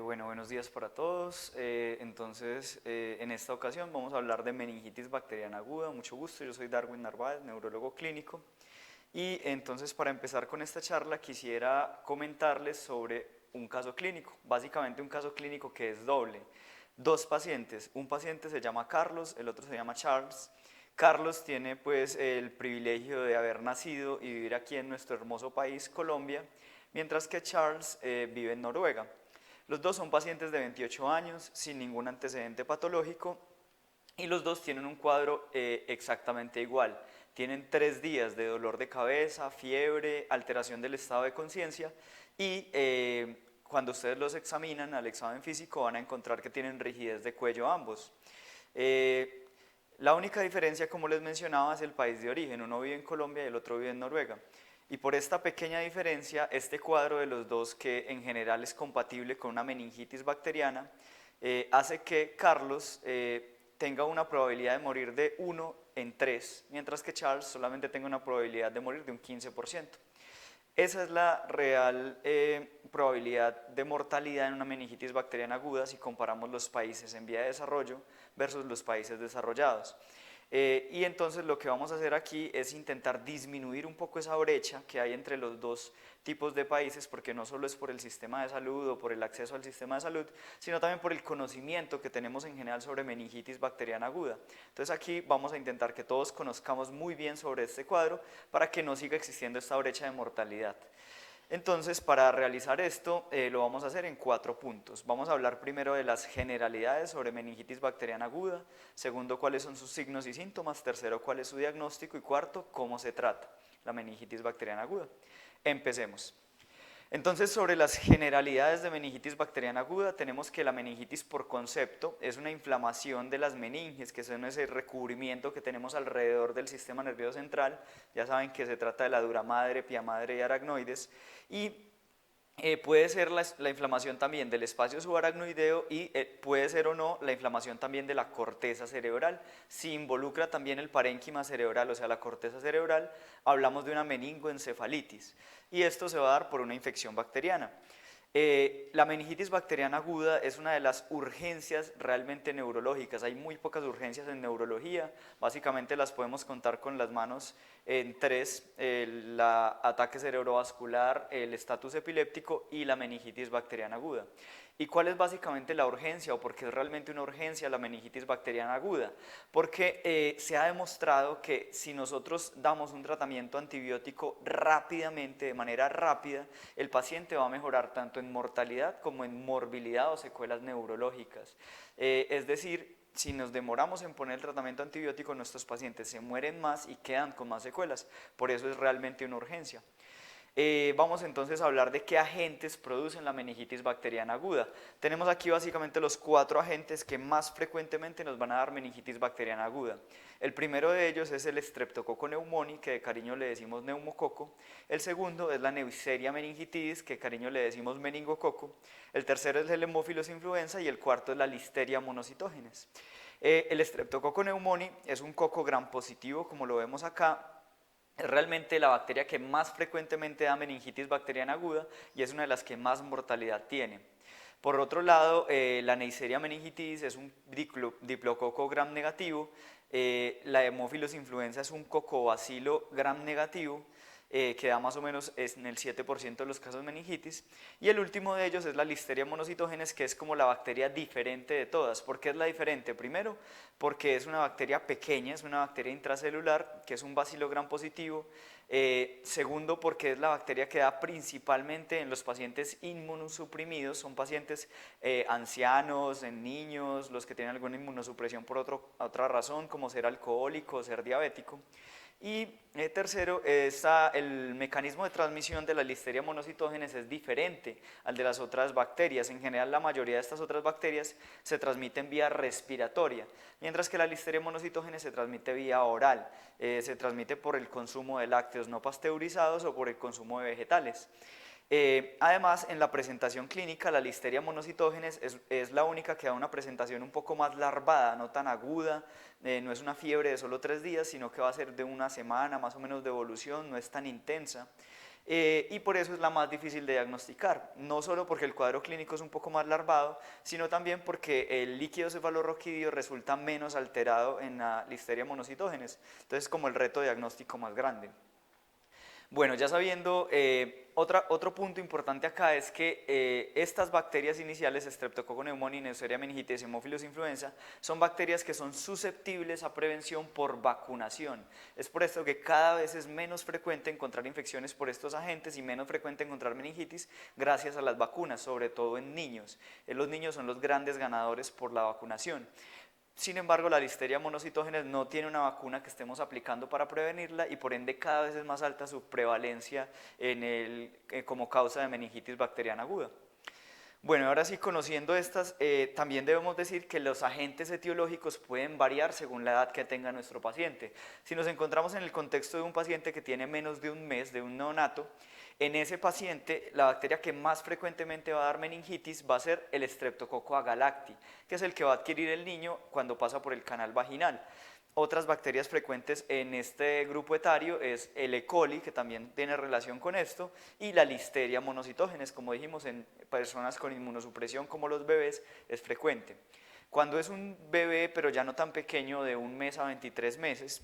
Bueno, buenos días para todos. En esta ocasión vamos a hablar de meningitis bacteriana aguda. Mucho gusto, yo soy Darwin Narváez, neurólogo clínico. Y entonces, para empezar con esta charla, quisiera comentarles sobre un caso clínico, básicamente un caso clínico que es doble. Dos pacientes, un paciente se llama Carlos, el otro se llama Charles. Carlos tiene pues el privilegio de haber nacido y vivir aquí en nuestro hermoso país, Colombia, mientras que Charles vive en Noruega. Los dos son pacientes de 28 años, sin ningún antecedente patológico, y los dos tienen un cuadro exactamente igual. Tienen 3 días de dolor de cabeza, fiebre, alteración del estado de conciencia y cuando ustedes los examinan al examen físico van a encontrar que tienen rigidez de cuello ambos. Eh, la única diferencia, como les mencionaba, es el país de origen. Uno vive en Colombia y el otro vive en Noruega. Y por esta pequeña diferencia, este cuadro de los dos, que en general es compatible con una meningitis bacteriana, hace que Carlos tenga una probabilidad de morir de 1 en 3, mientras que Charles solamente tenga una probabilidad de morir de un 15%. Esa es la real probabilidad de mortalidad en una meningitis bacteriana aguda si comparamos los países en vía de desarrollo versus los países desarrollados. Y entonces lo que vamos a hacer aquí es intentar disminuir un poco esa brecha que hay entre los dos tipos de países, porque no solo es por el sistema de salud o por el acceso al sistema de salud, sino también por el conocimiento que tenemos en general sobre meningitis bacteriana aguda. Entonces aquí vamos a intentar que todos conozcamos muy bien sobre este cuadro para que no siga existiendo esta brecha de mortalidad. Entonces, para realizar esto, lo vamos a hacer en 4 puntos. Vamos a hablar primero de las generalidades sobre meningitis bacteriana aguda, segundo, cuáles son sus signos y síntomas, tercero, cuál es su diagnóstico y cuarto, cómo se trata la meningitis bacteriana aguda. Empecemos. Entonces, sobre las generalidades de meningitis bacteriana aguda, tenemos que la meningitis por concepto es una inflamación de las meninges, que son ese recubrimiento que tenemos alrededor del sistema nervioso central. Ya saben que se trata de la dura madre, pia madre y aracnoides. Y puede ser la inflamación también del espacio subaracnoideo y puede ser o no la inflamación también de la corteza cerebral. Si involucra también el parénquima cerebral, o sea, la corteza cerebral, hablamos de una meningoencefalitis y esto se va a dar por una infección bacteriana. La meningitis bacteriana aguda es una de las urgencias realmente neurológicas. Hay muy pocas urgencias en neurología, básicamente las podemos contar con las manos en 3, el ataque cerebrovascular, el estatus epiléptico y la meningitis bacteriana aguda. ¿Y cuál es básicamente la urgencia o por qué es realmente una urgencia la meningitis bacteriana aguda? Porque se ha demostrado que si nosotros damos un tratamiento antibiótico rápidamente, de manera rápida, el paciente va a mejorar tanto en mortalidad como en morbilidad o secuelas neurológicas. Es decir, si nos demoramos en poner el tratamiento antibiótico, nuestros pacientes se mueren más y quedan con más secuelas. Por eso es realmente una urgencia. Vamos entonces a hablar de qué agentes producen la meningitis bacteriana aguda. Tenemos aquí básicamente los 4 agentes que más frecuentemente nos van a dar meningitis bacteriana aguda. El primero de ellos es el Streptococcus pneumoniae, que de cariño le decimos neumococo. El segundo es la Neisseria meningitidis, que de cariño le decimos meningococo. El tercero es el Haemophilus influenza y el cuarto es la Listeria monocytogenes. El Streptococcus pneumoniae es un coco gram positivo, como lo vemos acá. Es realmente la bacteria que más frecuentemente da meningitis bacteriana aguda y es una de las que más mortalidad tiene. Por otro lado, la Neisseria meningitidis es un diplococo gram negativo, la Haemophilus influenza es un cocobacilo gram negativo, que da más o menos en el 7% de los casos de meningitis, y el último de ellos es la Listeria monocytogenes, que es como la bacteria diferente de todas. ¿Por qué es la diferente? Primero, porque es una bacteria pequeña, es una bacteria intracelular, que es un bacilo gram positivo. Segundo, porque es la bacteria que da principalmente en los pacientes inmunosuprimidos, son pacientes ancianos, en niños, los que tienen alguna inmunosupresión por otra razón, como ser alcohólico o ser diabético. Y tercero, el mecanismo de transmisión de la Listeria monocytogenes es diferente al de las otras bacterias. En general, la mayoría de estas otras bacterias se transmiten vía respiratoria, mientras que la Listeria monocytogenes se transmite vía oral, se transmite por el consumo de lácteos no pasteurizados o por el consumo de vegetales. Además, en la presentación clínica, la Listeria monocytogenes es la única que da una presentación un poco más larvada, no tan aguda, no es una fiebre de solo 3 días, sino que va a ser de una semana más o menos de evolución, no es tan intensa. y por eso es la más difícil de diagnosticar, no solo porque el cuadro clínico es un poco más larvado, sino también porque el líquido cefalorraquídeo resulta menos alterado en la Listeria monocytogenes, entonces es como el reto diagnóstico más grande. Bueno, ya sabiendo, otro punto importante acá es que estas bacterias iniciales, Streptococcus pneumoniae, Neisseria meningitis y Haemophilus influenza, son bacterias que son susceptibles a prevención por vacunación. Es por esto que cada vez es menos frecuente encontrar infecciones por estos agentes y menos frecuente encontrar meningitis gracias a las vacunas, sobre todo en niños. Los niños son los grandes ganadores por la vacunación. Sin embargo, la Listeria monocytogenes no tiene una vacuna que estemos aplicando para prevenirla y por ende cada vez es más alta su prevalencia como causa de meningitis bacteriana aguda. Bueno, ahora sí, conociendo estas, también debemos decir que los agentes etiológicos pueden variar según la edad que tenga nuestro paciente. Si nos encontramos en el contexto de un paciente que tiene menos de un mes, de un neonato, en ese paciente la bacteria que más frecuentemente va a dar meningitis va a ser el Streptococcus agalacti, que es el que va a adquirir el niño cuando pasa por el canal vaginal. Otras bacterias frecuentes en este grupo etario es el E. coli, que también tiene relación con esto, y la Listeria monocytogenes, como dijimos, en personas con inmunosupresión como los bebés es frecuente. Cuando es un bebé, pero ya no tan pequeño, de 1 mes a 23 meses,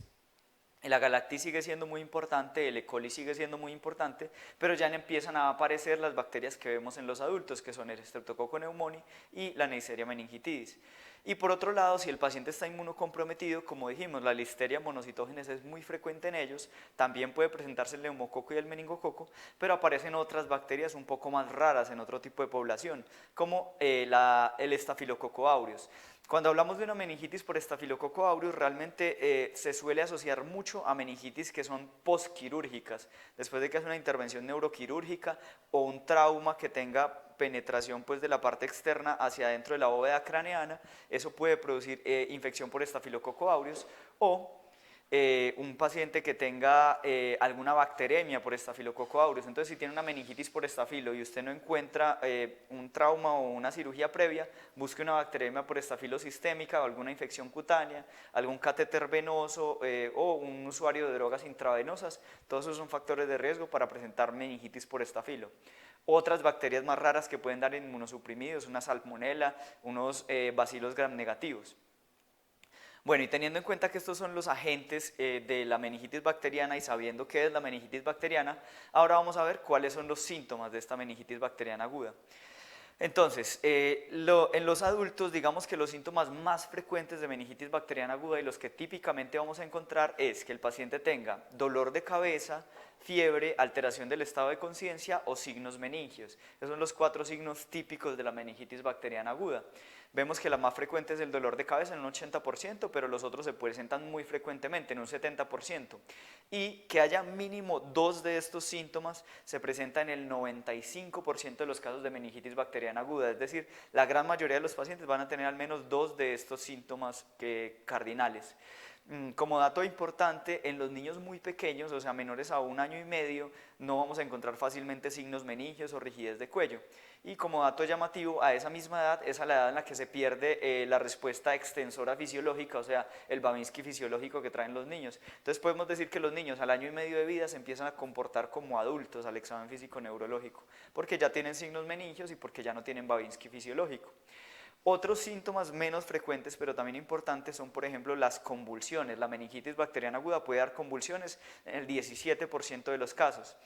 el agalacti sigue siendo muy importante, el E. coli sigue siendo muy importante, pero ya empiezan a aparecer las bacterias que vemos en los adultos, que son el Streptococcus pneumoniae y la Neisseria meningitidis. Y por otro lado, si el paciente está inmunocomprometido, como dijimos, la Listeria monocytogenes es muy frecuente en ellos, también puede presentarse el neumococo y el meningococo, pero aparecen otras bacterias un poco más raras en otro tipo de población, como el Staphylococcus aureus. Cuando hablamos de una meningitis por Staphylococcus aureus, realmente se suele asociar mucho a meningitis que son postquirúrgicas, después de que hace una intervención neuroquirúrgica o un trauma que tenga penetración pues, de la parte externa hacia adentro de la bóveda craneana, eso puede producir infección por Staphylococcus aureus, o un paciente que tenga alguna bacteremia por Staphylococcus aureus. Entonces, si tiene una meningitis por estafilo y usted no encuentra un trauma o una cirugía previa, busque una bacteremia por estafilo sistémica o alguna infección cutánea, algún catéter venoso o un usuario de drogas intravenosas. Todos esos son factores de riesgo para presentar meningitis por estafilo. Otras bacterias más raras que pueden dar inmunosuprimidos, una salmonela, unos bacilos gram negativos. Bueno, y teniendo en cuenta que estos son los agentes de la meningitis bacteriana y sabiendo qué es la meningitis bacteriana, ahora vamos a ver cuáles son los síntomas de esta meningitis bacteriana aguda. Entonces, en los adultos, digamos que los síntomas más frecuentes de meningitis bacteriana aguda y los que típicamente vamos a encontrar es que el paciente tenga dolor de cabeza, fiebre, alteración del estado de conciencia o signos meningios. Esos son los 4 signos típicos de la meningitis bacteriana aguda. Vemos que la más frecuente es el dolor de cabeza en un 80%, pero los otros se presentan muy frecuentemente, en un 70%. Y que haya mínimo 2 de estos síntomas se presenta en el 95% de los casos de meningitis bacteriana aguda, es decir, la gran mayoría de los pacientes van a tener al menos 2 de estos síntomas cardinales. Como dato importante, en los niños muy pequeños, o sea, menores a 1 año y medio, no vamos a encontrar fácilmente signos meningios o rigidez de cuello. Y como dato llamativo, a esa misma edad es a la edad en la que se pierde la respuesta extensora fisiológica, o sea, el Babinski fisiológico que traen los niños. Entonces podemos decir que los niños al 1 año y medio de vida se empiezan a comportar como adultos al examen físico neurológico, porque ya tienen signos meningios y porque ya no tienen Babinski fisiológico. Otros síntomas menos frecuentes, pero también importantes, son por ejemplo las convulsiones. La meningitis bacteriana aguda puede dar convulsiones en el 17% de los casos.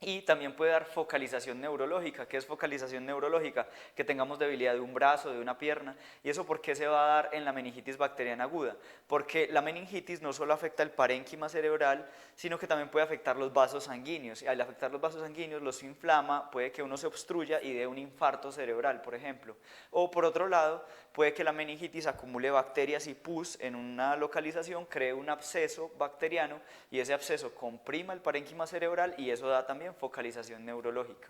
Y también puede dar focalización neurológica. ¿Qué es focalización neurológica? Que tengamos debilidad de un brazo, de una pierna. ¿Y eso por qué se va a dar en la meningitis bacteriana aguda? Porque la meningitis no solo afecta el parénquima cerebral, sino que también puede afectar los vasos sanguíneos. Y al afectar los vasos sanguíneos los inflama, puede que uno se obstruya y dé un infarto cerebral, por ejemplo. O por otro lado, puede que la meningitis acumule bacterias y pus en una localización, cree un absceso bacteriano y ese absceso comprima el parénquima cerebral y eso da también focalización neurológica.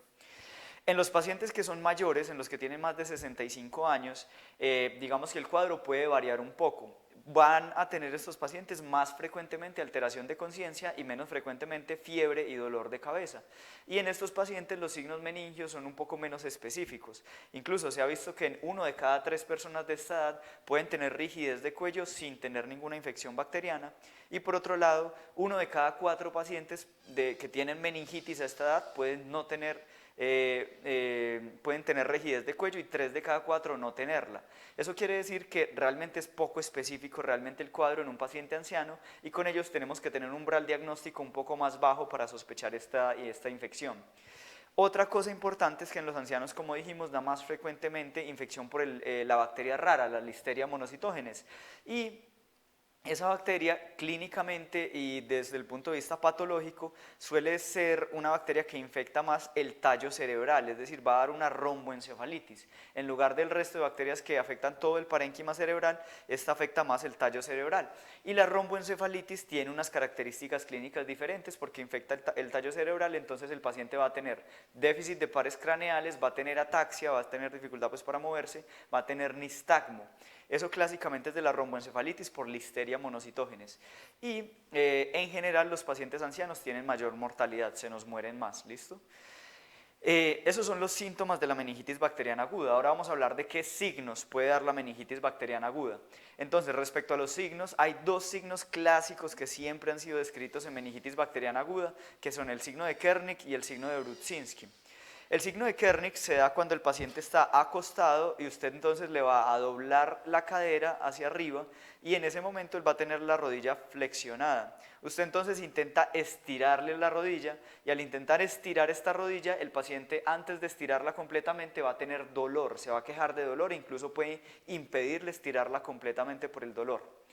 En los pacientes que son mayores, en los que tienen más de 65 años, digamos que el cuadro puede variar un poco. van a tener estos pacientes más frecuentemente alteración de conciencia y menos frecuentemente fiebre y dolor de cabeza. Y en estos pacientes los signos meningios son un poco menos específicos. Incluso se ha visto que en 1 de cada 3 personas de esta edad pueden tener rigidez de cuello sin tener ninguna infección bacteriana. Y por otro lado, 1 de cada 4 pacientes que tienen meningitis a esta edad pueden no tener pueden tener rigidez de cuello y 3 de cada 4 no tenerla. Eso quiere decir que realmente es poco específico realmente el cuadro en un paciente anciano y con ellos tenemos que tener un umbral diagnóstico un poco más bajo para sospechar esta infección. Otra cosa importante es que en los ancianos, como dijimos, da más frecuentemente infección por la bacteria rara, la Listeria monocytogenes. Y esa bacteria clínicamente y desde el punto de vista patológico suele ser una bacteria que infecta más el tallo cerebral, es decir, va a dar una romboencefalitis. En lugar del resto de bacterias que afectan todo el parénquima cerebral, esta afecta más el tallo cerebral. Y la romboencefalitis tiene unas características clínicas diferentes porque infecta el tallo cerebral, entonces el paciente va a tener déficit de pares craneales, va a tener ataxia, va a tener dificultad pues, para moverse, va a tener nistagmo. Eso clásicamente es de la romboencefalitis por Listeria monocytogenes. Y en general los pacientes ancianos tienen mayor mortalidad, se nos mueren más, ¿listo? Esos son los síntomas de la meningitis bacteriana aguda. Ahora vamos a hablar de qué signos puede dar la meningitis bacteriana aguda. Entonces, respecto a los signos, hay 2 signos clásicos que siempre han sido descritos en meningitis bacteriana aguda, que son el signo de Kernik y el signo de Brudzinski. El signo de Kernik se da cuando el paciente está acostado y usted entonces le va a doblar la cadera hacia arriba y en ese momento él va a tener la rodilla flexionada. Usted entonces intenta estirarle la rodilla y al intentar estirar esta rodilla, el paciente antes de estirarla completamente va a tener dolor, se va a quejar de dolor e incluso puede impedirle estirarla completamente por el dolor.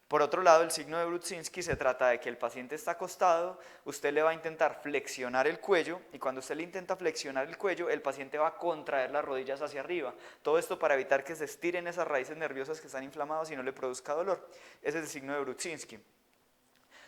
Por otro lado, el signo de Brudzinski se trata de que el paciente está acostado, usted le va a intentar flexionar el cuello y cuando usted le intenta flexionar el cuello, el paciente va a contraer las rodillas hacia arriba. Todo esto para evitar que se estiren esas raíces nerviosas que están inflamadas y no le produzca dolor. Ese es el signo de Brudzinski.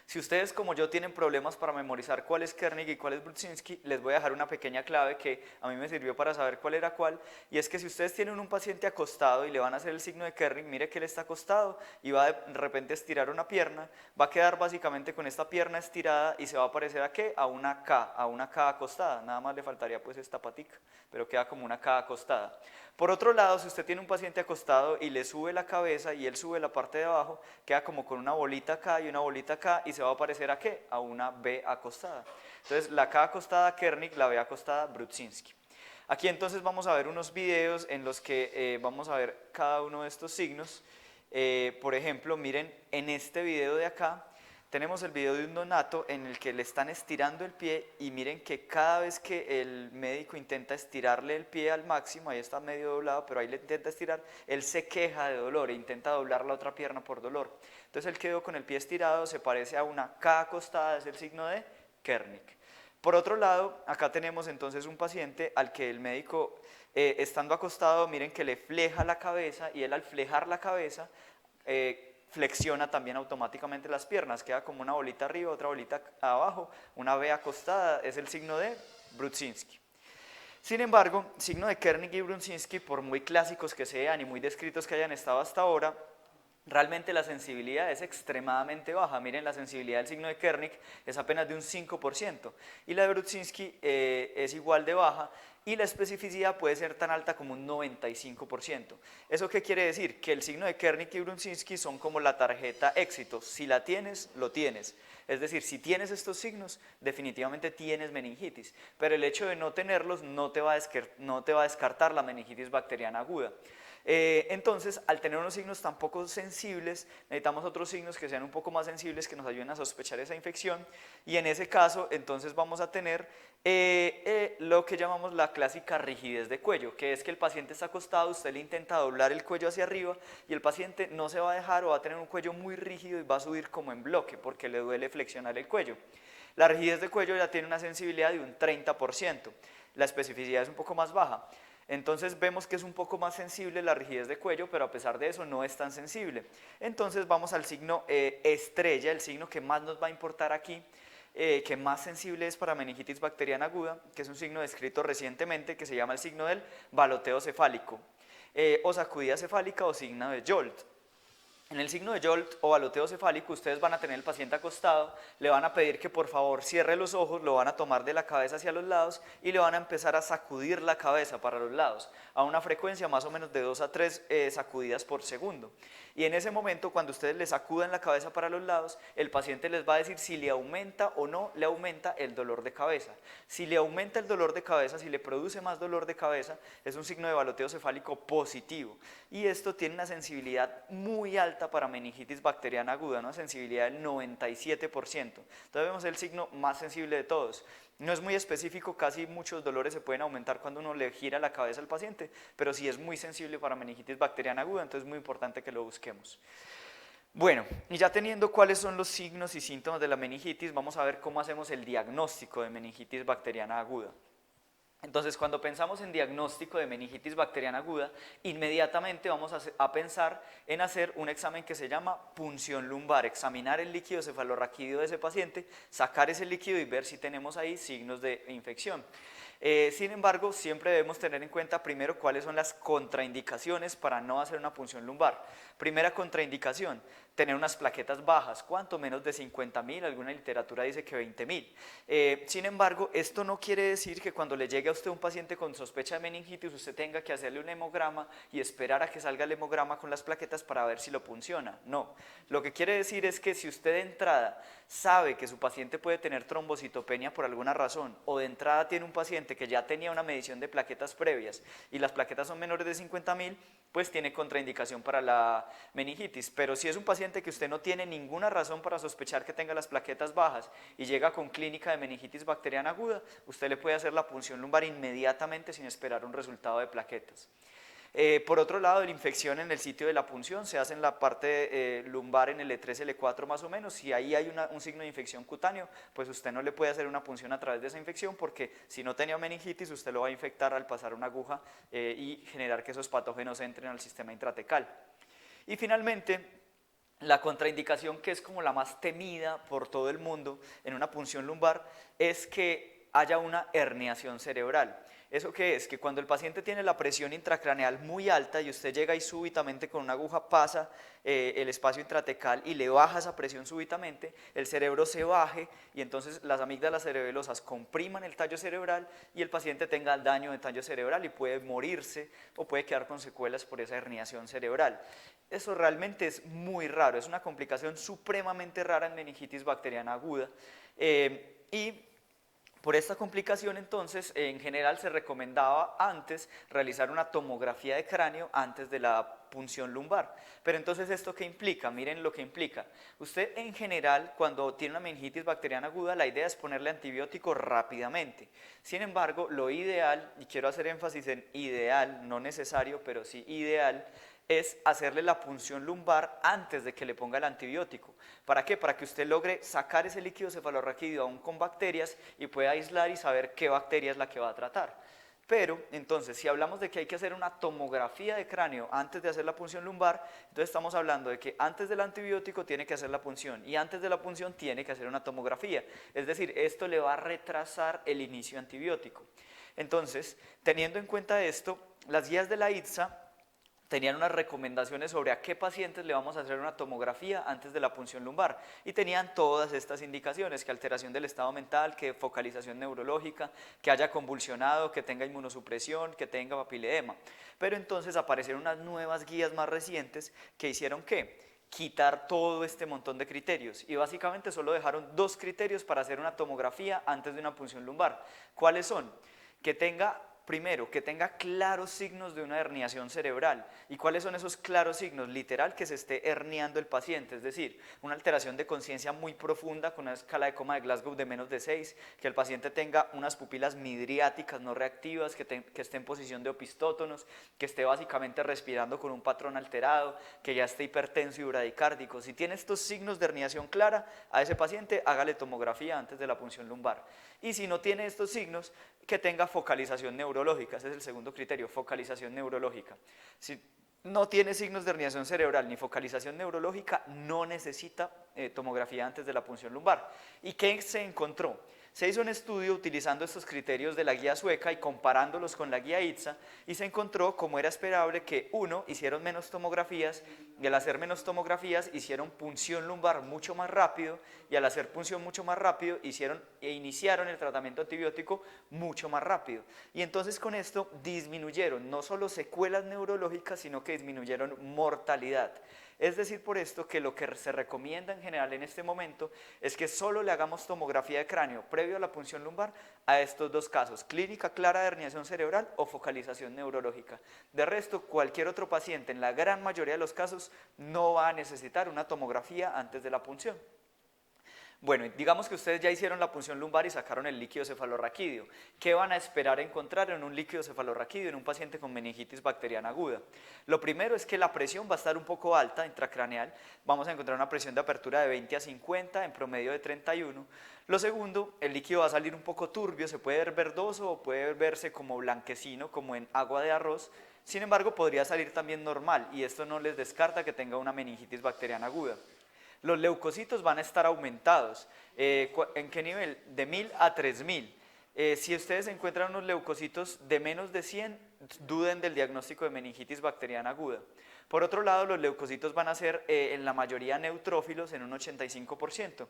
Si ustedes como yo tienen problemas para memorizar cuál es Kernik y cuál es Brudzinski, les voy a dejar una pequeña clave que a mí me sirvió para saber cuál era cuál, y es que si ustedes tienen un paciente acostado y le van a hacer el signo de Kernik, mire que él está acostado y va de repente a estirar una pierna, va a quedar básicamente con esta pierna estirada y se va a parecer ¿a qué? A una K acostada, nada más le faltaría pues esta patica, pero queda como una K acostada. Por otro lado, si usted tiene un paciente acostado y le sube la cabeza y él sube la parte de abajo, queda como con una bolita acá y una bolita acá y se va a parecer ¿a qué? A una B acostada. Entonces la K acostada Kernik, la B acostada Brudzinski. Aquí entonces vamos a ver unos videos en los que vamos a ver cada uno de estos signos. Por ejemplo, miren en este video de acá, tenemos el video de un neonato en el que le están estirando el pie y miren que cada vez que el médico intenta estirarle el pie al máximo, ahí está medio doblado, pero ahí le intenta estirar, él se queja de dolor e intenta doblar la otra pierna por dolor. Entonces él quedó con el pie estirado, se parece a una K acostada, es el signo de Kernik. Por otro lado, acá tenemos entonces un paciente al que el médico, estando acostado, miren que le fleja la cabeza y él al flejar la cabeza, flexiona también automáticamente las piernas, queda como una bolita arriba, otra bolita abajo, una V acostada, es el signo de Brudzinski. Sin embargo, signo de Kernik y Brudzinski, por muy clásicos que sean y muy descritos que hayan estado hasta ahora, realmente la sensibilidad es extremadamente baja. Miren, la sensibilidad del signo de Kernik es apenas de un 5% y la de Brudzinski es igual de baja y la especificidad puede ser tan alta como un 95%. ¿Eso qué quiere decir? Que el signo de Kernik y Brudzinski son como la tarjeta éxito. Si la tienes, lo tienes. Es decir, si tienes estos signos, definitivamente tienes meningitis, pero el hecho de no tenerlos no te va a descartar la meningitis bacteriana aguda. Entonces, al tener unos signos tan poco sensibles, necesitamos otros signos que sean un poco más sensibles, que nos ayuden a sospechar esa infección, y en ese caso, entonces vamos a tener lo que llamamos la clásica rigidez de cuello, que es que el paciente está acostado, usted le intenta doblar el cuello hacia arriba, y el paciente no se va a dejar o va a tener un cuello muy rígido y va a subir como en bloque, porque le duele flexionar el cuello. La rigidez de cuello ya tiene una sensibilidad de un 30%, la especificidad es un poco más baja. Entonces vemos que es un poco más sensible la rigidez de cuello, pero a pesar de eso no es tan sensible. Entonces vamos al signo estrella, el signo que más nos va a importar aquí, que más sensible es para meningitis bacteriana aguda, que es un signo descrito recientemente que se llama el signo del baloteo cefálico, o sacudida cefálica o signo de Jolt. En el signo de Jolt o baloteo cefálico, ustedes van a tener el paciente acostado, le van a pedir que por favor cierre los ojos, lo van a tomar de la cabeza hacia los lados y le van a empezar a sacudir la cabeza para los lados a una frecuencia más o menos de 2 a 3 sacudidas por segundo. Y en ese momento, cuando ustedes le sacudan la cabeza para los lados, el paciente les va a decir si le aumenta o no le aumenta el dolor de cabeza. Si le aumenta el dolor de cabeza, si le produce más dolor de cabeza, es un signo de baloteo cefálico positivo. Y esto tiene una sensibilidad muy alta para meningitis bacteriana aguda, una sensibilidad del 97%. Entonces vemos el signo más sensible de todos. No es muy específico, casi muchos dolores se pueden aumentar cuando uno le gira la cabeza al paciente, pero sí es muy sensible para meningitis bacteriana aguda, entonces es muy importante que lo busquemos. Bueno, y ya teniendo cuáles son los signos y síntomas de la meningitis, vamos a ver cómo hacemos el diagnóstico de meningitis bacteriana aguda. Entonces, cuando pensamos en diagnóstico de meningitis bacteriana aguda, inmediatamente vamos a pensar en hacer un examen que se llama punción lumbar, examinar el líquido cefalorraquídeo de ese paciente, sacar ese líquido y ver si tenemos ahí signos de infección. Sin embargo, siempre debemos tener en cuenta primero cuáles son las contraindicaciones para no hacer una punción lumbar. Primera contraindicación, tener unas plaquetas bajas, ¿cuánto? Menos de 50.000, alguna literatura dice que 20.000. Sin embargo, esto no quiere decir que cuando le llegue a usted un paciente con sospecha de meningitis, usted tenga que hacerle un hemograma y esperar a que salga el hemograma con las plaquetas para ver si lo punciona. No, lo que quiere decir es que si usted de entrada sabe que su paciente puede tener trombocitopenia por alguna razón, o de entrada tiene un paciente que ya tenía una medición de plaquetas previas y las plaquetas son menores de 50.000, pues tiene contraindicación para la meningitis. Pero si es un paciente que usted no tiene ninguna razón para sospechar que tenga las plaquetas bajas y llega con clínica de meningitis bacteriana aguda, usted le puede hacer la punción lumbar inmediatamente sin esperar un resultado de plaquetas. Por otro lado, la infección en el sitio de la punción se hace en la parte lumbar en el E3, L4 más o menos. Si ahí hay un signo de infección cutáneo, pues usted no le puede hacer una punción a través de esa infección, porque si no tenía meningitis, usted lo va a infectar al pasar una aguja y generar que esos patógenos entren al sistema intratecal. Y finalmente, la contraindicación, que es como la más temida por todo el mundo en una punción lumbar, es que haya una herniación cerebral. ¿Eso qué es? Que cuando el paciente tiene la presión intracraneal muy alta y usted llega y súbitamente con una aguja pasa el espacio intratecal y le baja esa presión súbitamente, el cerebro se baje y entonces las amígdalas cerebelosas compriman el tallo cerebral y el paciente tenga daño de tallo cerebral y puede morirse o puede quedar con secuelas por esa herniación cerebral. Eso realmente es muy raro, es una complicación supremamente rara en meningitis bacteriana aguda y por esta complicación, entonces, en general se recomendaba antes realizar una tomografía de cráneo antes de la punción lumbar. Pero entonces, ¿esto qué implica? Miren lo que implica. Usted, en general, cuando tiene una meningitis bacteriana aguda, la idea es ponerle antibiótico rápidamente. Sin embargo, lo ideal, y quiero hacer énfasis en ideal, no necesario, pero sí ideal, es hacerle la punción lumbar antes de que le ponga el antibiótico. ¿Para qué? Para que usted logre sacar ese líquido cefalorraquídeo aún con bacterias y pueda aislar y saber qué bacteria es la que va a tratar. Pero, entonces, si hablamos de que hay que hacer una tomografía de cráneo antes de hacer la punción lumbar, entonces estamos hablando de que antes del antibiótico tiene que hacer la punción y antes de la punción tiene que hacer una tomografía. Es decir, esto le va a retrasar el inicio antibiótico. Entonces, teniendo en cuenta esto, las guías de la ITSA tenían unas recomendaciones sobre a qué pacientes le vamos a hacer una tomografía antes de la punción lumbar y tenían todas estas indicaciones, que alteración del estado mental, que focalización neurológica, que haya convulsionado, que tenga inmunosupresión, que tenga papiledema. Pero entonces aparecieron unas nuevas guías más recientes que hicieron ¿qué? Quitar todo este montón de criterios y básicamente solo dejaron 2 criterios para hacer una tomografía antes de una punción lumbar. ¿Cuáles son? Que tenga Primero, que tenga claros signos de una herniación cerebral. ¿Y cuáles son esos claros signos? Literal, que se esté herniando el paciente, es decir, una alteración de conciencia muy profunda con una escala de coma de Glasgow de menos de 6, que el paciente tenga unas pupilas midriáticas no reactivas, que esté en posición de opistótonos, que esté básicamente respirando con un patrón alterado, que ya esté hipertenso y bradicárdico. Si tiene estos signos de herniación clara, a ese paciente hágale tomografía antes de la punción lumbar. Y si no tiene estos signos, que tenga focalización neurológica, ese es el segundo criterio, focalización neurológica. Si no tiene signos de herniación cerebral ni focalización neurológica, no necesita tomografía antes de la punción lumbar. ¿Y qué se encontró? Se hizo un estudio utilizando estos criterios de la guía sueca y comparándolos con la guía ITSA y se encontró, como era esperable, que uno, hicieron menos tomografías y al hacer menos tomografías hicieron punción lumbar mucho más rápido y al hacer punción mucho más rápido iniciaron el tratamiento antibiótico mucho más rápido. Y entonces con esto disminuyeron no solo secuelas neurológicas, sino que disminuyeron mortalidad. Es decir, por esto que lo que se recomienda en general en este momento es que solo le hagamos tomografía de cráneo previo a la punción lumbar a estos dos casos, clínica clara de herniación cerebral o focalización neurológica. De resto, cualquier otro paciente, en la gran mayoría de los casos, no va a necesitar una tomografía antes de la punción. Bueno, digamos que ustedes ya hicieron la punción lumbar y sacaron el líquido cefalorraquídeo. ¿Qué van a esperar encontrar en un líquido cefalorraquídeo en un paciente con meningitis bacteriana aguda? Lo primero es que la presión va a estar un poco alta intracraneal. Vamos a encontrar una presión de apertura de 20 a 50, en promedio de 31. Lo segundo, el líquido va a salir un poco turbio, se puede ver verdoso o puede verse como blanquecino, como en agua de arroz. Sin embargo, podría salir también normal y esto no les descarta que tenga una meningitis bacteriana aguda. Los leucocitos van a estar aumentados. ¿En qué nivel? De 1000 a 3000. Si ustedes encuentran unos leucocitos de menos de 100, duden del diagnóstico de meningitis bacteriana aguda. Por otro lado, los leucocitos van a ser en la mayoría neutrófilos en un 85%.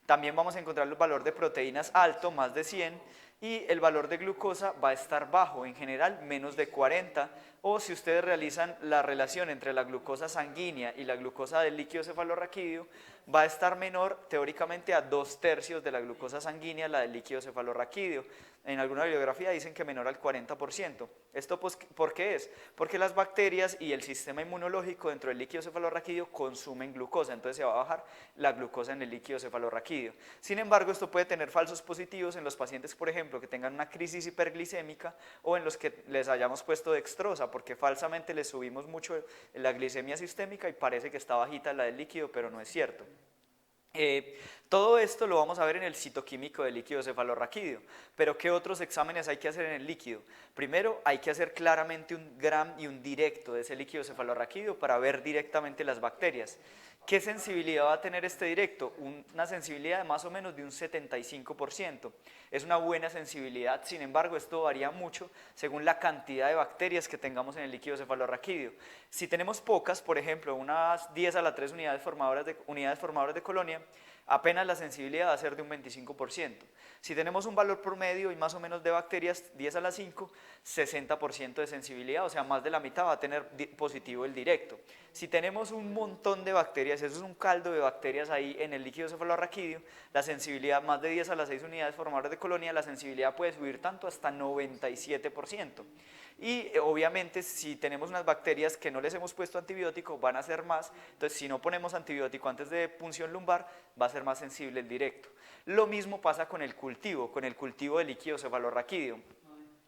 También vamos a encontrar el valor de proteínas alto, más de 100, y el valor de glucosa va a estar bajo, en general menos de 40, o si ustedes realizan la relación entre la glucosa sanguínea y la glucosa del líquido cefalorraquídeo, va a estar menor teóricamente a 2/3 de la glucosa sanguínea, la del líquido cefalorraquídeo. En alguna bibliografía dicen que menor al 40%. ¿Esto por qué es? Porque las bacterias y el sistema inmunológico dentro del líquido cefalorraquídeo consumen glucosa, entonces se va a bajar la glucosa en el líquido cefalorraquídeo. Sin embargo, esto puede tener falsos positivos en los pacientes, por ejemplo, que tengan una crisis hiperglicémica o en los que les hayamos puesto dextrosa, porque falsamente les subimos mucho la glicemia sistémica y parece que está bajita la del líquido, pero no es cierto. Todo esto lo vamos a ver en el citoquímico del líquido cefalorraquídeo, pero ¿qué otros exámenes hay que hacer en el líquido? Primero hay que hacer claramente un gram y un directo de ese líquido cefalorraquídeo para ver directamente las bacterias. ¿Qué sensibilidad va a tener este directo? Una sensibilidad de más o menos de un 75%. Es una buena sensibilidad, sin embargo esto varía mucho según la cantidad de bacterias que tengamos en el líquido cefalorraquídeo. Si tenemos pocas, por ejemplo unas 10 a la 3 unidades formadoras de colonia, apenas la sensibilidad va a ser de un 25%. Si tenemos un valor promedio y más o menos de bacterias, 10 a la 5, 60% de sensibilidad, o sea, más de la mitad va a tener positivo el directo. Si tenemos un montón de bacterias, eso es un caldo de bacterias ahí en el líquido cefalorraquídeo, la sensibilidad, más de 10 a las 6 unidades formadoras de colonia, la sensibilidad puede subir tanto hasta 97%. Y obviamente si tenemos unas bacterias que no les hemos puesto antibiótico van a ser más, entonces si no ponemos antibiótico antes de punción lumbar va a ser más sensible el directo. Lo mismo pasa con el cultivo de líquido cefalorraquídeo.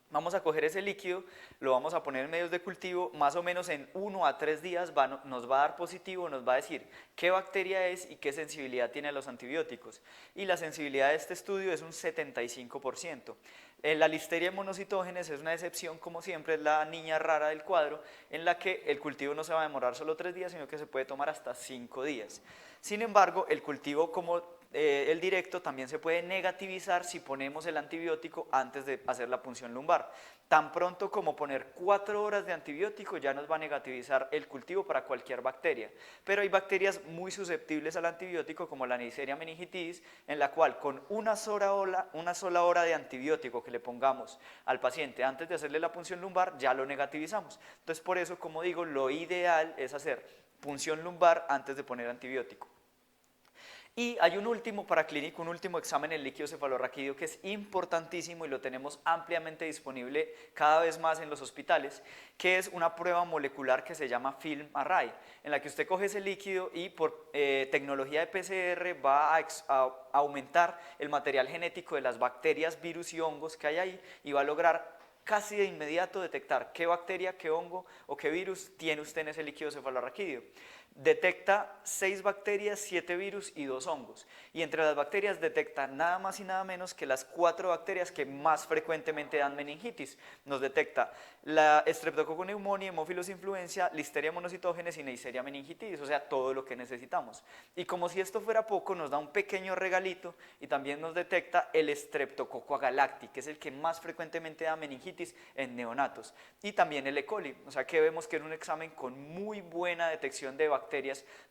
Vamos a coger ese líquido, lo vamos a poner en medios de cultivo, más o menos en 1 a 3 días nos va a dar positivo, nos va a decir qué bacteria es y qué sensibilidad tiene a los antibióticos. Y la sensibilidad de este estudio es un 75%. La Listeria monocitógenes es una excepción, como siempre, es la niña rara del cuadro, en la que el cultivo no se va a demorar solo 3 días, sino que se puede tomar hasta 5 días. Sin embargo, el cultivo como el directo también se puede negativizar si ponemos el antibiótico antes de hacer la punción lumbar. Tan pronto como poner 4 horas de antibiótico ya nos va a negativizar el cultivo para cualquier bacteria. Pero hay bacterias muy susceptibles al antibiótico como la Neisseria meningitis, en la cual con una sola hora de antibiótico que le pongamos al paciente antes de hacerle la punción lumbar ya lo negativizamos. Entonces por eso, como digo, lo ideal es hacer punción lumbar antes de poner antibiótico. Y hay un último paraclínico, un último examen en líquido cefalorraquídeo que es importantísimo y lo tenemos ampliamente disponible cada vez más en los hospitales, que es una prueba molecular que se llama Film Array, en la que usted coge ese líquido y por tecnología de PCR va a aumentar el material genético de las bacterias, virus y hongos que hay ahí y va a lograr casi de inmediato detectar qué bacteria, qué hongo o qué virus tiene usted en ese líquido cefalorraquídeo. Detecta 6 bacterias, 7 virus y 2 hongos. Y entre las bacterias detecta nada más y nada menos que las 4 bacterias que más frecuentemente dan meningitis. Nos detecta la Streptococcus pneumoniae, Haemophilus influenza, Listeria monocytogenes y Neisseria meningitidis, o sea, todo lo que necesitamos. Y como si esto fuera poco, nos da un pequeño regalito y también nos detecta el Streptococcus agalacti, que es el que más frecuentemente da meningitis en neonatos. Y también el E. coli, o sea que vemos que es un examen con muy buena detección de bacterias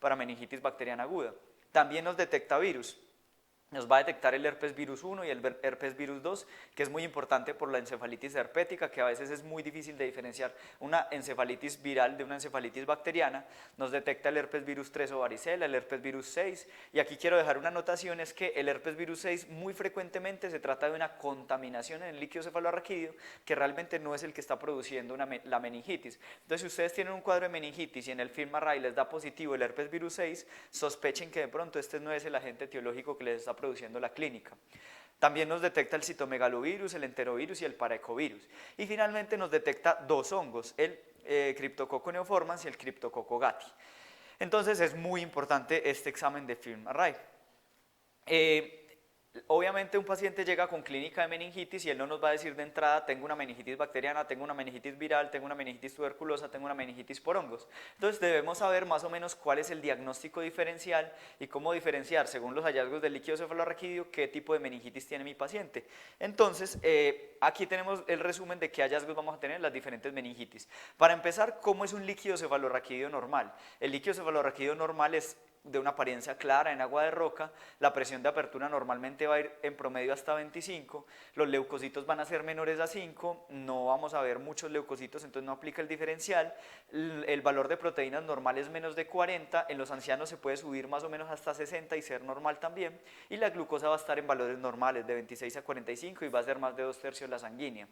para meningitis bacteriana aguda. También nos detecta virus. Nos va a detectar el herpes virus 1 y el herpes virus 2, que es muy importante por la encefalitis herpética, que a veces es muy difícil de diferenciar una encefalitis viral de una encefalitis bacteriana. Nos detecta el herpes virus 3 o varicela, el herpes virus 6, y aquí quiero dejar una anotación, es que el herpes virus 6 muy frecuentemente se trata de una contaminación en el líquido cefalorraquídeo, que realmente no es el que está produciendo la meningitis. Entonces, si ustedes tienen un cuadro de meningitis y en el FILM-Array les da positivo el herpes virus 6, sospechen que de pronto este no es el agente etiológico que les está produciendo la clínica. También nos detecta el citomegalovirus, el enterovirus y el paraecovirus. Y finalmente nos detecta 2 hongos, el Cryptococcus neoformans y el Cryptococcus gatti. Entonces es muy importante este examen de FILM-Array. Obviamente un paciente llega con clínica de meningitis y él no nos va a decir de entrada: tengo una meningitis bacteriana, tengo una meningitis viral, tengo una meningitis tuberculosa, tengo una meningitis por hongos. Entonces debemos saber más o menos cuál es el diagnóstico diferencial y cómo diferenciar, según los hallazgos del líquido cefalorraquídeo, qué tipo de meningitis tiene mi paciente. Entonces aquí tenemos el resumen de qué hallazgos vamos a tener en las diferentes meningitis. Para empezar, ¿cómo es un líquido cefalorraquídeo normal? El líquido cefalorraquídeo normal es de una apariencia clara en agua de roca, la presión de apertura normalmente va a ir en promedio hasta 25, los leucocitos van a ser menores a 5, no vamos a ver muchos leucocitos, entonces no aplica el diferencial, el valor de proteínas normal es menos de 40, en los ancianos se puede subir más o menos hasta 60 y ser normal también, y la glucosa va a estar en valores normales de 26 a 45 y va a ser más de 2/3 la sanguínea.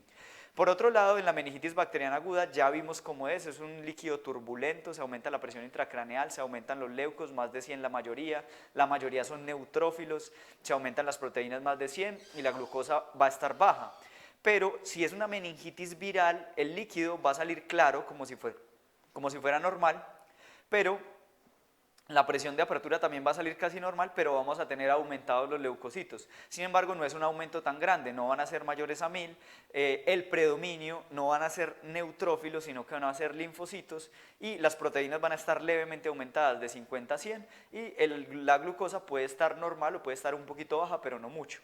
Por otro lado, en la meningitis bacteriana aguda ya vimos cómo es un líquido turbulento, se aumenta la presión intracraneal, se aumentan los leucos, más de 100 la mayoría son neutrófilos, se aumentan las proteínas más de 100 y la glucosa va a estar baja. Pero si es una meningitis viral, el líquido va a salir claro como si fuera normal, pero la presión de apertura también va a salir casi normal, pero vamos a tener aumentados los leucocitos. Sin embargo, no es un aumento tan grande, no van a ser mayores a 1000, el predominio no van a ser neutrófilos, sino que van a ser linfocitos, y las proteínas van a estar levemente aumentadas de 50 a 100, y la glucosa puede estar normal o puede estar un poquito baja, pero no mucho.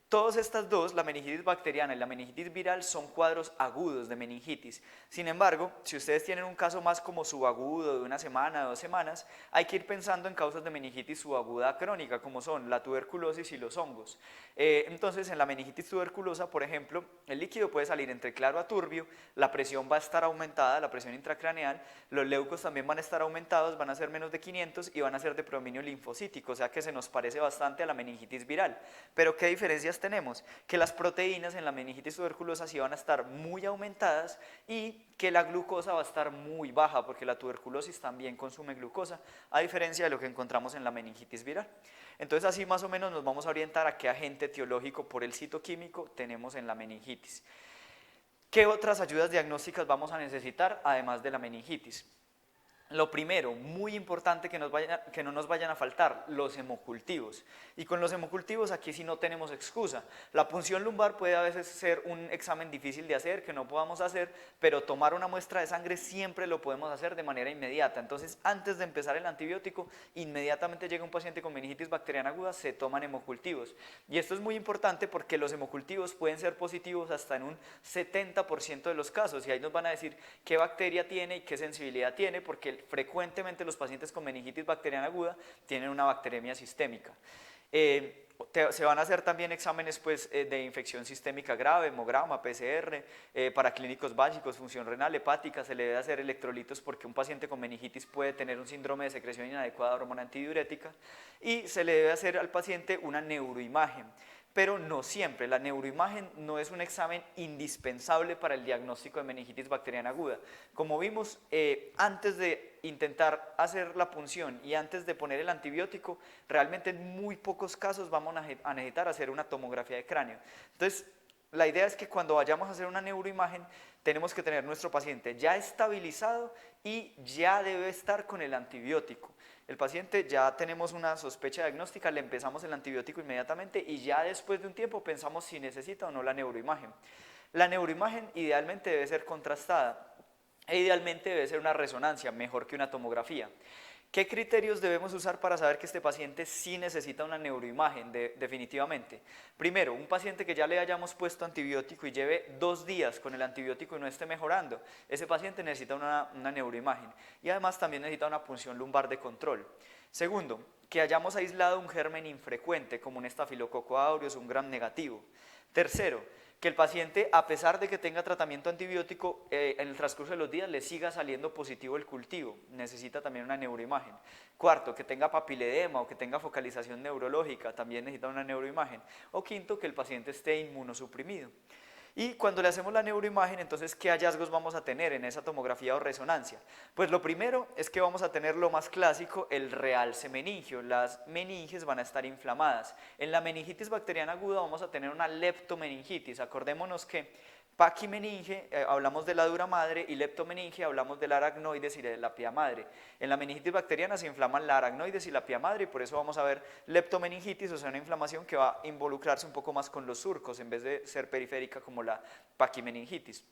Todas estas dos, la meningitis bacteriana y la meningitis viral, son cuadros agudos de meningitis. Sin embargo, si ustedes tienen un caso más como subagudo de una semana, 2 semanas, hay que ir pensando en causas de meningitis subaguda crónica, como son la tuberculosis y los hongos. Entonces, en la meningitis tuberculosa, por ejemplo, el líquido puede salir entre claro a turbio, la presión va a estar aumentada, la presión intracraneal, los leucos también van a estar aumentados, van a ser menos de 500 y van a ser de predominio linfocítico, o sea que se nos parece bastante a la meningitis viral. Pero ¿qué diferencias tenemos? Que las proteínas en la meningitis tuberculosa sí van a estar muy aumentadas y que la glucosa va a estar muy baja, porque la tuberculosis también consume glucosa, a diferencia de lo que encontramos en la meningitis viral. Entonces así más o menos nos vamos a orientar a qué agente etiológico por el citoquímico tenemos en la meningitis. ¿Qué otras ayudas diagnósticas vamos a necesitar además de la meningitis? Lo primero, muy importante que no nos vayan a faltar, los hemocultivos. Y con los hemocultivos aquí sí no tenemos excusa. La punción lumbar puede a veces ser un examen difícil de hacer, que no podamos hacer, pero tomar una muestra de sangre siempre lo podemos hacer de manera inmediata. Entonces, antes de empezar el antibiótico, inmediatamente llega un paciente con meningitis bacteriana aguda, se toman hemocultivos. Y esto es muy importante porque los hemocultivos pueden ser positivos hasta en un 70% de los casos. Y ahí nos van a decir qué bacteria tiene y qué sensibilidad tiene, porque frecuentemente los pacientes con meningitis bacteriana aguda tienen una bacteremia sistémica. Se van a hacer también exámenes de infección sistémica grave, hemograma, PCR, para clínicos básicos, función renal, hepática, se le debe hacer electrolitos porque un paciente con meningitis puede tener un síndrome de secreción inadecuada de hormona antidiurética, y se le debe hacer al paciente una neuroimagen. Pero no siempre, la neuroimagen no es un examen indispensable para el diagnóstico de meningitis bacteriana aguda. Como vimos, antes de intentar hacer la punción y antes de poner el antibiótico, realmente en muy pocos casos vamos a necesitar hacer una tomografía de cráneo. Entonces, la idea es que cuando vayamos a hacer una neuroimagen tenemos que tener nuestro paciente ya estabilizado y ya debe estar con el antibiótico. El paciente ya tenemos una sospecha diagnóstica, le empezamos el antibiótico inmediatamente y ya después de un tiempo pensamos si necesita o no la neuroimagen. La neuroimagen idealmente debe ser contrastada e idealmente debe ser una resonancia, mejor que una tomografía. ¿Qué criterios debemos usar para saber que este paciente sí necesita una neuroimagen definitivamente? Primero, un paciente que ya le hayamos puesto antibiótico y lleve 2 días con el antibiótico y no esté mejorando, ese paciente necesita una neuroimagen y además también necesita una punción lumbar de control. Segundo, que hayamos aislado un germen infrecuente como un estafilococo aureus, un gram negativo. Tercero, que el paciente, a pesar de que tenga tratamiento antibiótico, en el transcurso de los días le siga saliendo positivo el cultivo, necesita también una neuroimagen. Cuarto, que tenga papiledema o que tenga focalización neurológica, también necesita una neuroimagen. O quinto, que el paciente esté inmunosuprimido. Y cuando le hacemos la neuroimagen, entonces, ¿qué hallazgos vamos a tener en esa tomografía o resonancia? Pues lo primero es que vamos a tener lo más clásico, el realce meningio. Las meninges van a estar inflamadas. En la meningitis bacteriana aguda vamos a tener una leptomeningitis. Acordémonos que paquimeninge, hablamos de la dura madre, y leptomeninge, hablamos de la aracnoides y de la pía madre. En la meningitis bacteriana se inflaman la aracnoides y la pía madre, y por eso vamos a ver leptomeningitis, o sea, una inflamación que va a involucrarse un poco más con los surcos, en vez de ser periférica como la paquimeningitis.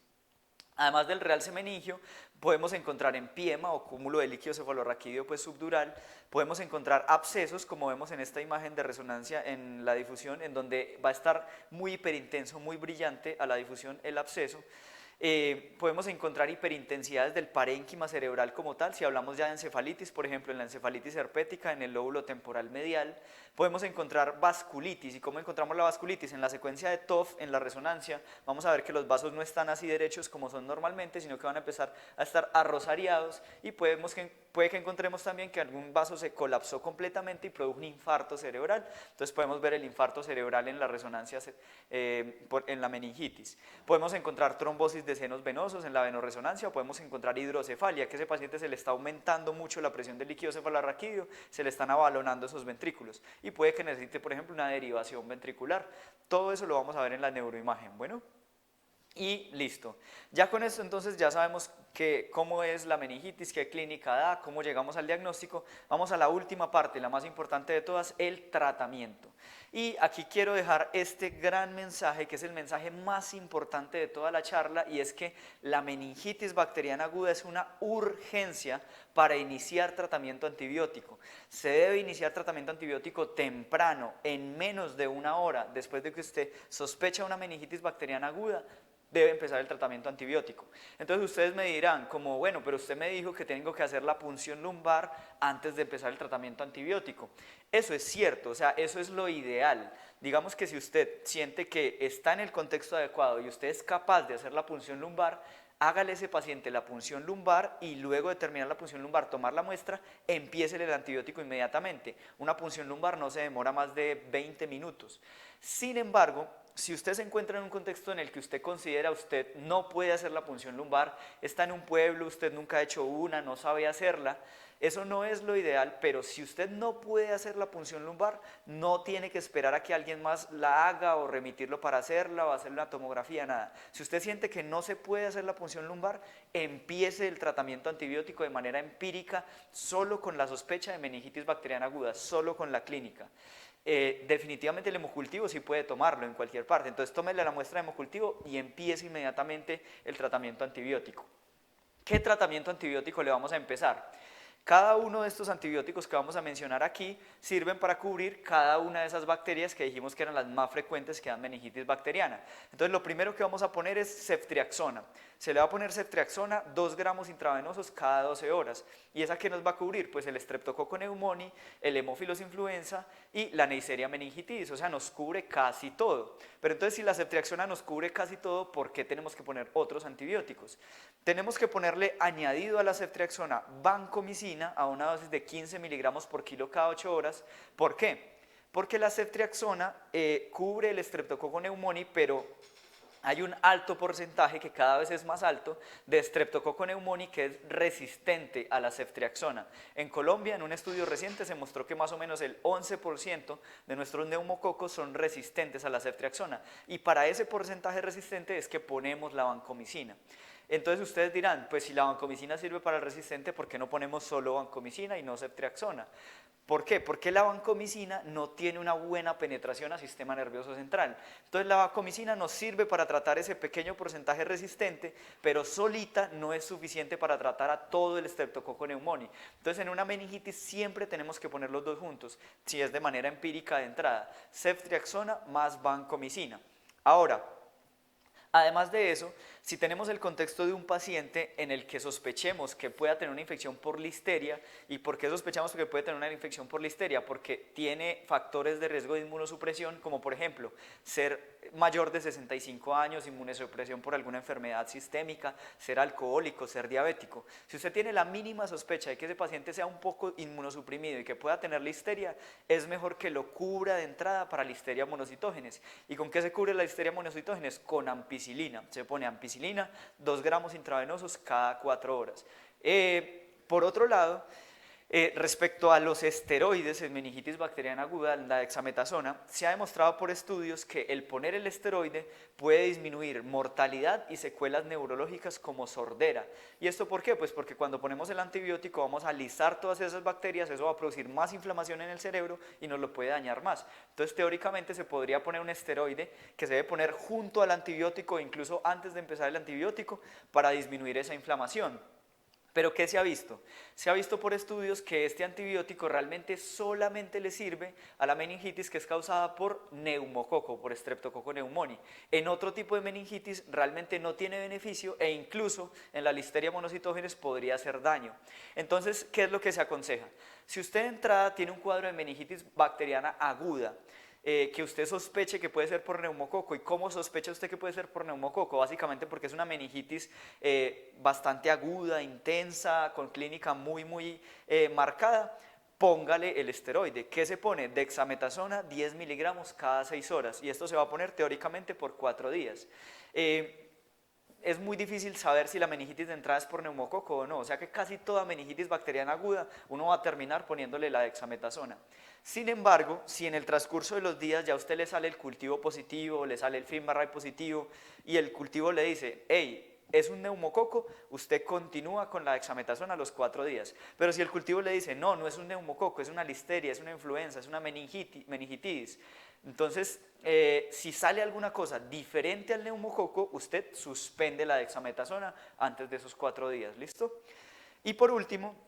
Además del realce meningio, podemos encontrar empiema o cúmulo de líquido cefalorraquídeo pues, subdural, podemos encontrar abscesos, como vemos en esta imagen de resonancia en la difusión, en donde va a estar muy hiperintenso, muy brillante a la difusión el absceso. Podemos encontrar hiperintensidades del parénquima cerebral como tal, si hablamos ya de encefalitis, por ejemplo en la encefalitis herpética en el lóbulo temporal medial. Podemos encontrar vasculitis. ¿Y cómo encontramos la vasculitis? En la secuencia de TOF, en la resonancia, vamos a ver que los vasos no están así derechos como son normalmente, sino que van a empezar a estar arrosariados, y puede que encontremos también que algún vaso se colapsó completamente y produjo un infarto cerebral. Entonces podemos ver el infarto cerebral en la resonancia en la meningitis. Podemos encontrar trombosis de senos venosos en la venorresonancia, o podemos encontrar hidrocefalia, que ese paciente se le está aumentando mucho la presión del líquido cefalorraquídeo, se le están abalonando esos ventrículos y puede que necesite, por ejemplo, una derivación ventricular. Todo eso lo vamos a ver en la neuroimagen. Bueno, y listo. Ya con esto entonces ya sabemos cómo es la meningitis, qué clínica da, cómo llegamos al diagnóstico. Vamos a la última parte, la más importante de todas, el tratamiento. Y aquí quiero dejar este gran mensaje, que es el mensaje más importante de toda la charla, y es que la meningitis bacteriana aguda es una urgencia para iniciar tratamiento antibiótico. Se debe iniciar tratamiento antibiótico temprano, en menos de 1 hora después de que usted sospecha una meningitis bacteriana aguda, debe empezar el tratamiento antibiótico. Entonces ustedes me dirán, como bueno, pero usted me dijo que tengo que hacer la punción lumbar antes de empezar el tratamiento antibiótico. Eso es cierto, o sea, eso es lo ideal. Digamos que si usted siente que está en el contexto adecuado y usted es capaz de hacer la punción lumbar, hágale a ese paciente la punción lumbar y luego de terminar la punción lumbar, tomar la muestra, empiece el antibiótico inmediatamente. Una punción lumbar no se demora más de 20 minutos. Sin embargo, si usted se encuentra en un contexto en el que usted considera usted no puede hacer la punción lumbar, está en un pueblo, usted nunca ha hecho una, no sabe hacerla, eso no es lo ideal, pero si usted no puede hacer la punción lumbar, no tiene que esperar a que alguien más la haga o remitirlo para hacerla o hacer una tomografía, nada. Si usted siente que no se puede hacer la punción lumbar, empiece el tratamiento antibiótico de manera empírica, solo con la sospecha de meningitis bacteriana aguda, solo con la clínica. Definitivamente el hemocultivo sí puede tomarlo en cualquier parte, entonces tómele la muestra de hemocultivo y empiece inmediatamente el tratamiento antibiótico. ¿Qué tratamiento antibiótico le vamos a empezar? Cada uno de estos antibióticos que vamos a mencionar aquí sirven para cubrir cada una de esas bacterias que dijimos que eran las más frecuentes que dan meningitis bacteriana. Entonces lo primero que vamos a poner es ceftriaxona. Se le va a poner ceftriaxona 2 gramos intravenosos cada 12 horas. ¿Y esa qué nos va a cubrir? Pues el Streptococcus pneumoniae, el Haemophilus influenza y la Neisseria meningitidis, o sea, nos cubre casi todo. Pero entonces si la ceftriaxona nos cubre casi todo, ¿por qué tenemos que poner otros antibióticos? Tenemos que ponerle añadido a la ceftriaxona vancomicina a una dosis de 15 miligramos por kilo cada 8 horas. ¿Por qué? Porque la ceftriaxona cubre el Streptococcus pneumoniae, pero hay un alto porcentaje, que cada vez es más alto, de Streptococcus pneumoniae que es resistente a la ceftriaxona. En Colombia, en un estudio reciente, se mostró que más o menos el 11% de nuestros neumococos son resistentes a la ceftriaxona, y para ese porcentaje resistente es que ponemos la vancomicina. Entonces ustedes dirán, pues si la vancomicina sirve para el resistente, ¿por qué no ponemos solo vancomicina y no ceftriaxona? ¿Por qué? Porque la vancomicina no tiene una buena penetración al sistema nervioso central. Entonces la vancomicina nos sirve para tratar ese pequeño porcentaje resistente, pero solita no es suficiente para tratar a todo el Streptococcus pneumoniae. Entonces en una meningitis siempre tenemos que poner los dos juntos, si es de manera empírica de entrada, ceftriaxona más vancomicina. Ahora, además de eso, si tenemos el contexto de un paciente en el que sospechemos que pueda tener una infección por listeria, ¿y por qué sospechamos que puede tener una infección por listeria? Porque tiene factores de riesgo de inmunosupresión, como por ejemplo, ser mayor de 65 años, inmunosupresión por alguna enfermedad sistémica, ser alcohólico, ser diabético. Si usted tiene la mínima sospecha de que ese paciente sea un poco inmunosuprimido y que pueda tener listeria, es mejor que lo cubra de entrada para listeria monocitógenes. ¿Y con qué se cubre la listeria monocitógenes? Con ampicilina. Se pone ampicilina, 2 gramos intravenosos cada 4 horas. Por otro lado, respecto a los esteroides en meningitis bacteriana aguda, la dexametasona, se ha demostrado por estudios que el poner el esteroide puede disminuir mortalidad y secuelas neurológicas como sordera. ¿Y esto por qué? Pues porque cuando ponemos el antibiótico vamos a alisar todas esas bacterias, eso va a producir más inflamación en el cerebro y nos lo puede dañar más. Entonces teóricamente se podría poner un esteroide que se debe poner junto al antibiótico, incluso antes de empezar el antibiótico, para disminuir esa inflamación. ¿Pero qué se ha visto? Se ha visto por estudios que este antibiótico realmente solamente le sirve a la meningitis que es causada por neumococo, por Streptococcus pneumoniae. En otro tipo de meningitis realmente no tiene beneficio e incluso en la listeria monocitógenes podría hacer daño. Entonces, ¿qué es lo que se aconseja? Si usted de entrada tiene un cuadro de meningitis bacteriana aguda, que usted sospeche que puede ser por neumococo. ¿Y cómo sospecha usted que puede ser por neumococo? Básicamente porque es una meningitis bastante aguda, intensa, con clínica muy marcada. Póngale el esteroide. ¿Qué se pone? Dexametasona 10 miligramos cada 6 horas, y esto se va a poner teóricamente por 4 días. Es muy difícil saber si la meningitis de entrada es por neumococo o no, o sea que casi toda meningitis bacteriana aguda uno va a terminar poniéndole la dexametasona. Sin embargo, si en el transcurso de los días ya a usted le sale el cultivo positivo, le sale el FIMBRAE positivo y el cultivo le dice, hey, es un neumococo, usted continúa con la dexametasona a los 4 días. Pero si el cultivo le dice, no, no es un neumococo, es una listeria, es una influenza, es una meningitis, entonces, si sale alguna cosa diferente al neumococo, usted suspende la dexametasona antes de esos 4 días, ¿listo? Y por último,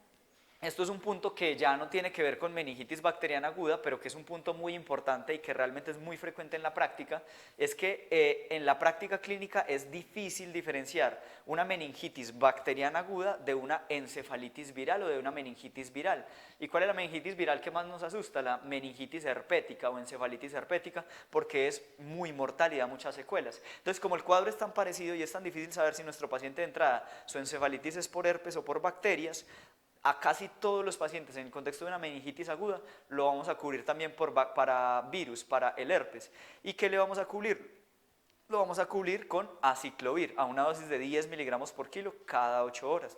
esto es un punto que ya no tiene que ver con meningitis bacteriana aguda, pero que es un punto muy importante y que realmente es muy frecuente en la práctica, es que en la práctica clínica es difícil diferenciar una meningitis bacteriana aguda de una encefalitis viral o de una meningitis viral. ¿Y cuál es la meningitis viral que más nos asusta? La meningitis herpética o encefalitis herpética, porque es muy mortal y da muchas secuelas. Entonces, como el cuadro es tan parecido y es tan difícil saber si nuestro paciente de entrada su encefalitis es por herpes o por bacterias, a casi todos los pacientes en el contexto de una meningitis aguda lo vamos a cubrir también para virus, para el herpes. ¿Y qué le vamos a cubrir? Lo vamos a cubrir con aciclovir a una dosis de 10 miligramos por kilo cada 8 horas.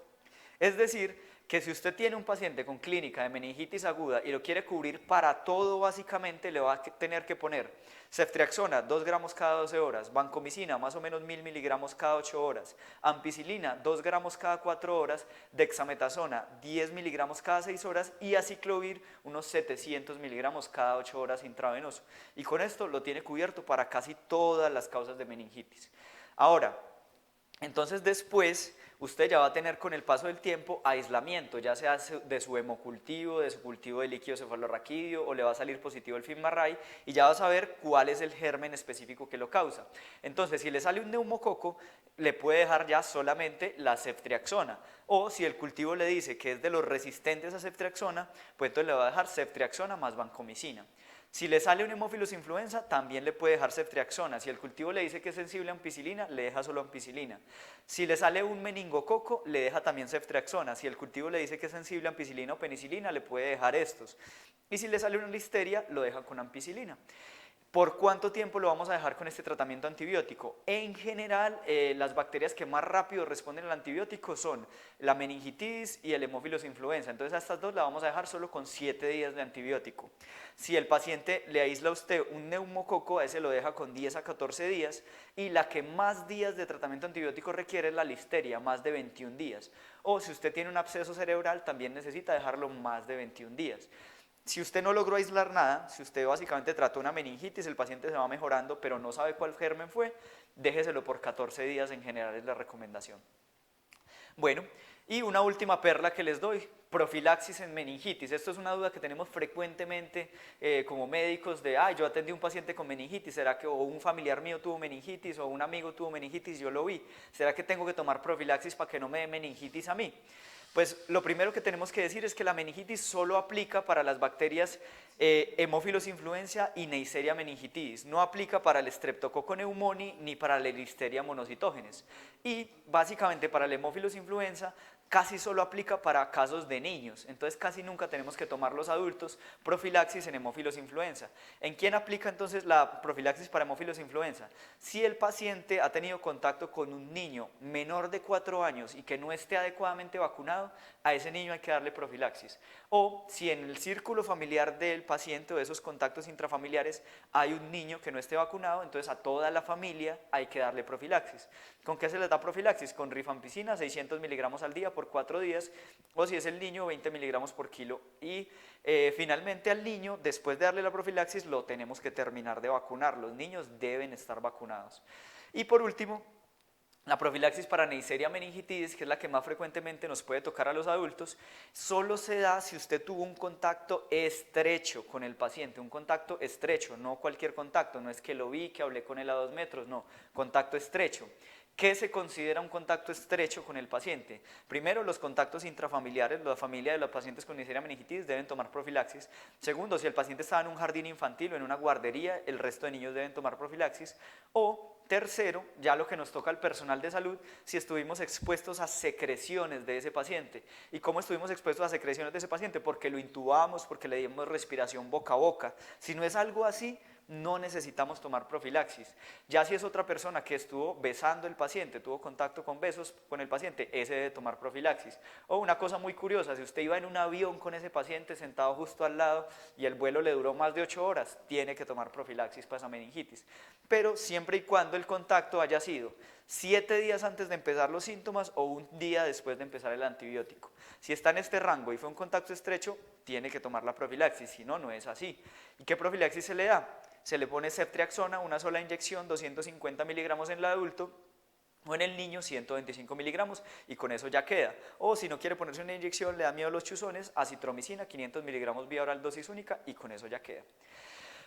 Es decir, que si usted tiene un paciente con clínica de meningitis aguda y lo quiere cubrir para todo, básicamente le va a tener que poner ceftriaxona 2 gramos cada 12 horas, vancomicina más o menos 1000 miligramos cada 8 horas, ampicilina 2 gramos cada 4 horas, dexametasona 10 miligramos cada 6 horas y aciclovir unos 700 miligramos cada 8 horas intravenoso. Y con esto lo tiene cubierto para casi todas las causas de meningitis. Ahora, entonces después usted ya va a tener con el paso del tiempo aislamiento, ya sea de su hemocultivo, de su cultivo de líquido cefalorraquídeo, o le va a salir positivo el FIMBRAE y ya va a saber cuál es el germen específico que lo causa. Entonces, si le sale un neumococo, le puede dejar ya solamente la ceftriaxona, o si el cultivo le dice que es de los resistentes a ceftriaxona, pues entonces le va a dejar ceftriaxona más vancomicina. Si le sale un Haemophilus influenza, también le puede dejar ceftriaxona. Si el cultivo le dice que es sensible a ampicilina, le deja solo ampicilina. Si le sale un meningococo, le deja también ceftriaxona. Si el cultivo le dice que es sensible a ampicilina o penicilina, le puede dejar estos. Y si le sale una listeria, lo deja con ampicilina. ¿Por cuánto tiempo lo vamos a dejar con este tratamiento antibiótico? En general, las bacterias que más rápido responden al antibiótico son la meningitis y el Haemophilus influenza. Entonces a estas dos la vamos a dejar solo con 7 días de antibiótico. Si el paciente le aísla a usted un neumococo, a ese lo deja con 10 a 14 días. Y la que más días de tratamiento antibiótico requiere es la listeria, más de 21 días. O si usted tiene un absceso cerebral, también necesita dejarlo más de 21 días. Si usted no logró aislar nada, si usted básicamente trató una meningitis, el paciente se va mejorando, pero no sabe cuál germen fue, déjeselo por 14 días en general es la recomendación. Bueno, y una última perla que les doy, profilaxis en meningitis. Esto es una duda que tenemos frecuentemente como médicos de, yo atendí a un paciente con meningitis, ¿será que o un familiar mío tuvo meningitis o un amigo tuvo meningitis, yo lo vi? ¿Será que tengo que tomar profilaxis para que no me dé meningitis a mí? Pues lo primero que tenemos que decir es que la meningitis solo aplica para las bacterias Haemophilus influenza y Neisseria meningitidis. No aplica para el Streptococcus pneumoniae ni para la Listeria monocytogenes. Y básicamente para el Haemophilus influenza casi solo aplica para casos de niños, entonces casi nunca tenemos que tomar los adultos profilaxis en Haemophilus influenza. ¿En quién aplica entonces la profilaxis para Haemophilus influenza? Si el paciente ha tenido contacto con un niño menor de 4 años y que no esté adecuadamente vacunado, a ese niño hay que darle profilaxis. O si en el círculo familiar del paciente o de esos contactos intrafamiliares hay un niño que no esté vacunado, entonces a toda la familia hay que darle profilaxis. ¿Con qué se les da profilaxis? Con rifampicina, 600 miligramos al día por 4 días, o si es el niño, 20 miligramos por kilo. Y finalmente al niño, después de darle la profilaxis, lo tenemos que terminar de vacunar. Los niños deben estar vacunados. Y por último, la profilaxis para Neisseria meningitidis, que es la que más frecuentemente nos puede tocar a los adultos, solo se da si usted tuvo un contacto estrecho con el paciente, un contacto estrecho, no cualquier contacto, no es que lo vi, que hablé con él a 2 metros, no, contacto estrecho. ¿Qué se considera un contacto estrecho con el paciente? Primero, los contactos intrafamiliares, la familia de los pacientes con Neisseria meningitidis deben tomar profilaxis. Segundo, si el paciente estaba en un jardín infantil o en una guardería, el resto de niños deben tomar profilaxis. O tercero, ya lo que nos toca al personal de salud, si estuvimos expuestos a secreciones de ese paciente. ¿Y cómo estuvimos expuestos a secreciones de ese paciente? Porque lo intubamos, porque le dimos respiración boca a boca. Si no es algo así, no necesitamos tomar profilaxis. Ya si es otra persona que estuvo besando al paciente, tuvo contacto con besos con el paciente, ese debe tomar profilaxis. O una cosa muy curiosa, si usted iba en un avión con ese paciente sentado justo al lado y el vuelo le duró más de 8 horas, tiene que tomar profilaxis para esa meningitis. Pero siempre y cuando el contacto haya sido 7 días antes de empezar los síntomas o un día después de empezar el antibiótico. Si está en este rango y fue un contacto estrecho, tiene que tomar la profilaxis, si no, no es así. ¿Y qué profilaxis se le da? Se le pone ceftriaxona, una sola inyección, 250 miligramos en el adulto, o en el niño 125 miligramos y con eso ya queda. O si no quiere ponerse una inyección, le da miedo a los chuzones, acitromicina, 500 miligramos vía oral dosis única y con eso ya queda.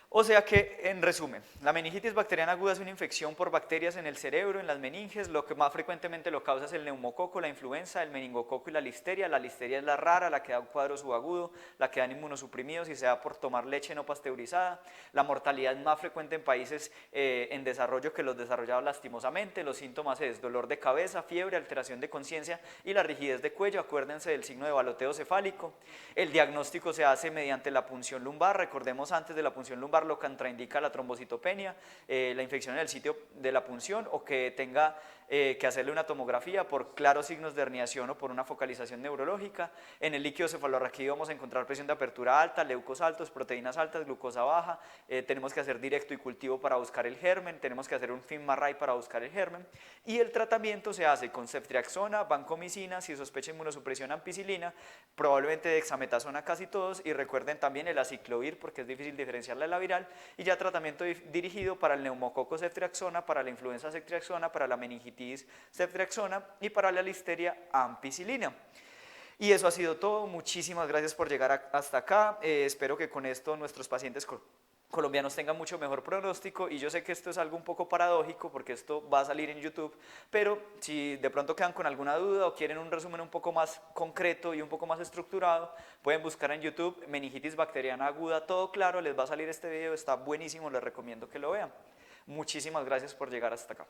O sea que, en resumen, la meningitis bacteriana aguda es una infección por bacterias en el cerebro, en las meninges. Lo que más frecuentemente lo causa es el neumococo, la influenza, el meningococo y la listeria. La listeria es la rara, la que da un cuadro subagudo, la que dan inmunosuprimidos y se da por tomar leche no pasteurizada. La mortalidad es más frecuente en países en desarrollo que los desarrollados lastimosamente. Los síntomas es dolor de cabeza, fiebre, alteración de conciencia y la rigidez de cuello. Acuérdense del signo de baloteo cefálico. El diagnóstico se hace mediante la punción lumbar. Recordemos antes de la punción lumbar lo contraindica la trombocitopenia, la infección en el sitio de la punción o que tenga que hacerle una tomografía por claros signos de herniación o por una focalización neurológica. En el líquido cefalorraquídeo vamos a encontrar presión de apertura alta, leucos altos, proteínas altas, glucosa baja. Tenemos que hacer directo y cultivo para buscar el germen, tenemos que hacer un FIM-MRI para buscar el germen y el tratamiento se hace con ceftriaxona, vancomicina, si sospecha inmunosupresión, ampicilina, probablemente dexametasona casi todos y recuerden también el aciclovir porque es difícil diferenciarla de la viral y ya tratamiento dirigido para el neumococo ceftriaxona, para la influenza ceftriaxona, para la meningitis ceftriaxona y para la listeria ampicilina. Y eso ha sido todo, muchísimas gracias por llegar hasta acá, espero que con esto nuestros pacientes colombianos tengan mucho mejor pronóstico y yo sé que esto es algo un poco paradójico porque esto va a salir en YouTube, pero si de pronto quedan con alguna duda o quieren un resumen un poco más concreto y un poco más estructurado, pueden buscar en YouTube meningitis bacteriana aguda, todo claro, les va a salir este video, está buenísimo, les recomiendo que lo vean. Muchísimas gracias por llegar hasta acá.